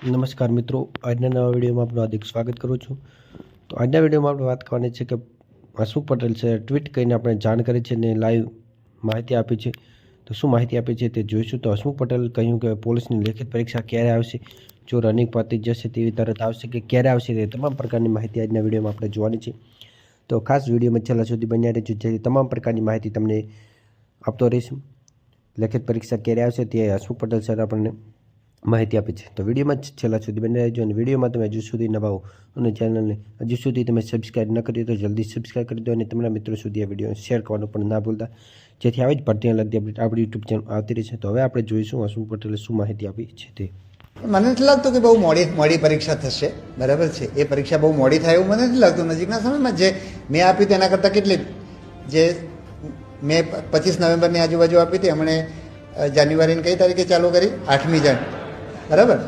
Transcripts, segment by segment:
નમસ્કાર મિત્રો, આજના નવા વિડીયોમાં આપનું હાર્દિક સ્વાગત કરું છું। તો આજના વિડીયોમાં આપણે વાત કરવાની છે કે હસમુખ પટેલ છે ટ્વીટ કરીને આપણે જાણ કરી છે ને લાઈવ માહિતી આપી છે। તો શું માહિતી આપી છે તે જોઈશું। તો હસમુખ પટેલ કહ્યું કે પોલીસની લેખિત પરીક્ષા ક્યારે આવશે, જો રનિંગ પતી જશે તેવી તરત આવશે કે ક્યારે આવશે, તે તમામ પ્રકારની માહિતી આજના વિડીયોમાં આપણે જોવાની છે। તો ખાસ વિડીયોમાં છેલ્લા સુધી બન્યા રહેજો, જેથી તમામ પ્રકારની માહિતી તમને આપતો રહીશ। લેખિત પરીક્ષા ક્યારે આવશે તે હસમુખ પટેલ સર આપણને માહિતી આપી છે। તો વિડીયોમાં છેલ્લા સુધી બની રહેજો અને વિડીયોમાં તમે હજુ સુધી નવા હો અને ચેનલને હજુ સુધી તમે સબસ્ક્રાઈબ ન કરી તો જલ્દી સબસ્ક્રાઈબ કરી દો અને તમારા મિત્રો સુધી આ વિડીયો શેર કરવાનું પણ ના ભૂલતા, જેથી આવી જ ભરતીને લગતી અપડેટ આપણી યુટ્યુબ ચેનલ આવતી રહેશે। તો હવે આપણે જોઈશું હસમુખ પટેલે શું માહિતી આપી છે તે। મને નથી લાગતું કે બહુ મોડી પરીક્ષા થશે, બરાબર છે। એ પરીક્ષા બહુ મોડી થાય એવું મને નથી લાગતું। નજીકના સમયમાં જે મેં આપી તેના કરતાં કેટલી જે મેં 25 નવેમ્બરની આજુબાજુ આપી હતી, હમણે જાન્યુઆરીની કઈ તારીખે ચાલુ કરી, 8મી જાન્યુઆરી, બરાબર।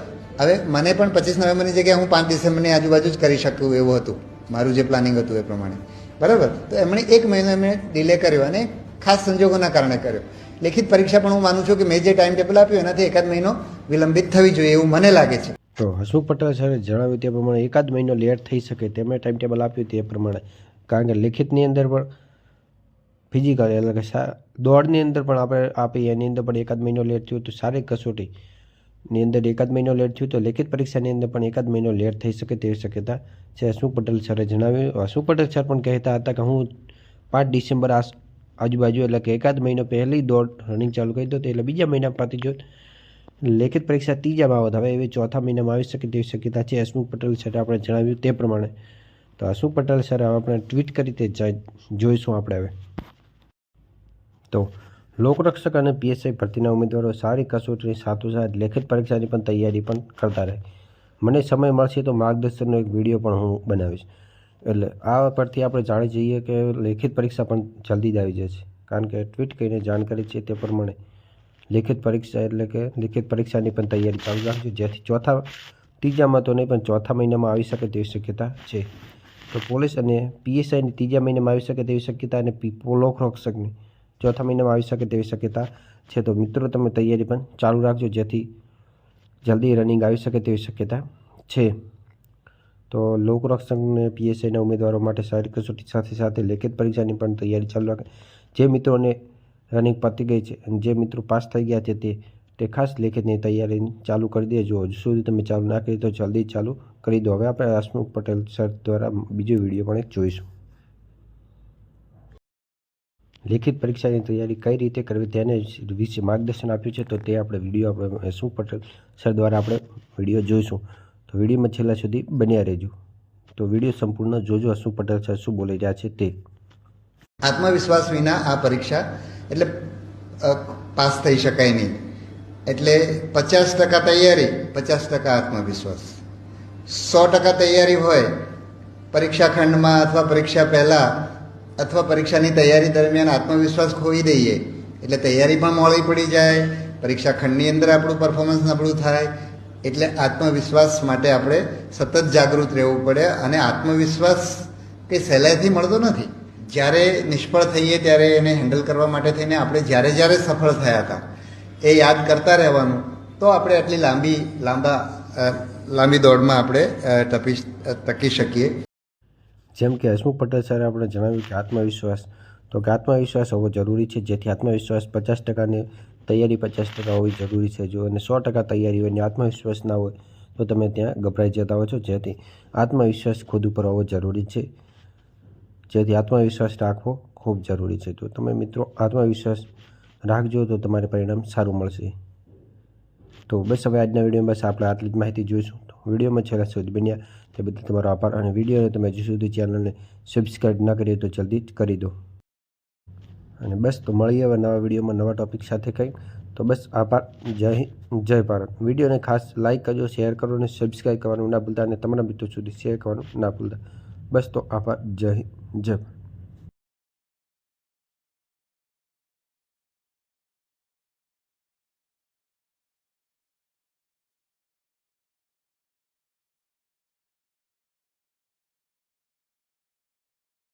હવે મને પણ 25 નવેમ્બરની જગ્યાએ હું 5 ડિસેમ્બરની આજુબાજુ જ કરી શકું એવું હતું, મારું જે પ્લાનિંગ હતું એ પ્રમાણે, બરાબર। તો એમણે 1 મહિનો એમણે ડિલે કર્યો અને ખાસ સંજોગોના કારણે કર્યો। લેખિત પરીક્ષા પણ હું માનું છું કે મેં જે ટાઈમ ટેબલ આપ્યું એનાથી એકાદ મહિનો વિલંબિત થવી જોઈએ એવું મને લાગે છે। તો હસમુખ પટેલ સરે જણાવ્યું તે પ્રમાણે એકાદ મહિનો લેટ થઈ શકે, તેમણે ટાઈમ ટેબલ આપ્યું તે પ્રમાણે, કારણ કે લેખિતની અંદર પણ ફિઝિકલ એટલે કે દોડની અંદર પણ આપણે આપી એની અંદર પણ એકાદ મહિનો લેટ થયું, તો શારીરિક કસોટીની અંદર એકાદ મહિનો લેટ થયું, તો લેખિત પરીક્ષાની અંદર પણ એકાદ મહિનો લેટ થઈ શકે તેવી શક્યતા છે, હસમુખ પટેલ સરે જણાવ્યું। હસમુખ પટેલ સર પણ કહેતા હતા કે હું 5 ડિસેમ્બર આજુબાજુ એટલે કે એકાદ મહિનો પહેલી દોડ રનિંગ ચાલુ કરી દો, એટલે બીજા મહિના પતી જો લેખિત પરીક્ષા ત્રીજામાં આવત, હવે એવી ચોથા મહિનામાં આવી શકે તેવી શક્યતા છે, હસમુખ પટેલ સરે આપણે જણાવ્યું તે પ્રમાણે। તો હસમુખ પટેલ સરે આપણે ટ્વીટ કરી તે જોઈશું આપણે હવે। તો લોકરક્ષક અને પીએસઆઈ ભરતીના ઉમેદવારો સારી કસોટીની સાથોસાથ લેખિત પરીક્ષાની પણ તૈયારી પણ કરતા રહે। મને સમય મળશે તો માર્ગદર્શનનો એક વિડીયો પણ હું બનાવીશ। એટલે આ પરથી આપણે જાણી જઈએ કે લેખિત પરીક્ષા પણ જલ્દી જ આવી જશે, કારણ કે ટ્વીટ કરીને જાણકારી છે તે પ્રમાણે લેખિત પરીક્ષા એટલે કે લેખિત પરીક્ષાની પણ તૈયારી ચાલુ રાખજો, જેથી ત્રીજામાં તો નહીં પણ ચોથા મહિનામાં આવી શકે તેવી શક્યતા છે। તો પોલીસ અને પીએસઆઈની ત્રીજા મહિનામાં આવી શકે તેવી શક્યતા અને લોકરક્ષકની ચોથા મહિનામાં આવી શકે તેવી શક્યતા છે। તો મિત્રો તમે તૈયારી પણ ચાલુ રાખજો, જેથી જલ્દી રનિંગ આવી શકે તેવી શક્યતા છે। તો લોકરક્ષકને પીએસઆઈના ઉમેદવારો માટે શારીરિક કસોટી સાથે સાથે લેખિત પરીક્ષાની પણ તૈયારી ચાલુ રાખે। જે મિત્રોને રનિંગ પતી ગઈ છે અને જે મિત્રો પાસ થઈ ગયા છે તે ખાસ લેખિતની તૈયારી ચાલુ કરી દેજો। હજુ સુધી તમે ચાલુ ના કરી તો જલ્દી ચાલુ કરી દો। હવે આપણે હસમુખ પટેલ સર દ્વારા બીજો વિડીયો પણ એક જોઈશું। લેખિત પરીક્ષાની તૈયારી કઈ રીતે કરવી તેને વિશે માર્ગદર્શન આપ્યું છે, તો તે આપણે વિડીયો આપણે હસમુખ પટેલ સર દ્વારા આપણે વિડીયો જોઈશું। તો વિડીયોમાં છેલ્લા સુધી બન્યા રહેજો। તો વિડીયો સંપૂર્ણ જોજો, હસમુખ પટેલ સર શું બોલી રહ્યા છે તે। આત્મવિશ્વાસ વિના આ પરીક્ષા એટલે પાસ થઈ શકાય નહીં। એટલે 50% તૈયારી, 50% આત્મવિશ્વાસ। 100% તૈયારી હોય પરીક્ષા ખંડમાં અથવા પરીક્ષા પહેલાં અથવા પરીક્ષાની તૈયારી દરમિયાન આત્મવિશ્વાસ ખોઈ દઈએ એટલે તૈયારી પણ મોડી પડી જાય, પરીક્ષા ખંડની અંદર આપણું પરફોર્મન્સ નબળું થાય। એટલે આત્મવિશ્વાસ માટે આપણે સતત જાગૃત રહેવું પડે અને આત્મવિશ્વાસ કંઈ સહેલાઈથી મળતો નથી। જ્યારે નિષ્ફળ થઈએ ત્યારે એને હેન્ડલ કરવા માટે થઈને આપણે જ્યારે જ્યારે સફળ થયા હતા એ યાદ કરતા રહેવાનું, તો આપણે આટલી લાંબી દોડમાં આપણે ટકી શકીએ। જેમ કે હસમુખ પટેલ સરે આપણે જણાવ્યું કે આત્મવિશ્વાસ હોવો જરૂરી છે, જેથી આત્મવિશ્વાસ 50%ની તૈયારી 50% હોવી જરૂરી છે। જો અને 100% તૈયારી હોય અને આત્મવિશ્વાસ ના હોય તો તમે ત્યાં ગભરાઈ જતા હો છો, જેથી આત્મવિશ્વાસ ખુદ ઉપર હોવો જરૂરી છે, જેથી આત્મવિશ્વાસ રાખવો ખૂબ જરૂરી છે। તો તમે મિત્રો આત્મવિશ્વાસ રાખજો તો તમારે પરિણામ સારું મળશે। તો બસ હવે આજના વિડીયોમાં બસ આપણે આટલી જ માહિતી જોઈશું। તો વિડીયોમાં છેલ્લા સુધી બન્યા તે બદલ તમારો આભાર, અને વિડીયોને તમે હજુ સુધી ચેનલને સબસ્ક્રાઈબ ના કરી તો જલ્દી જ કરી દો। અને બસ તો મળીએ હવે નવા વિડીયોમાં નવા ટોપિક સાથે કંઈ। તો બસ આભાર, જય હિન્દ, જય ભારત। વિડીયોને ખાસ લાઇક કરજો, શેર કરો અને સબસ્ક્રાઈબ કરવાનું ના ભૂલતા, અને તમારા મિત્રો સુધી શેર કરવાનું ના ભૂલતા। બસ તો આભાર, જય હિન્દ, જય ભારત।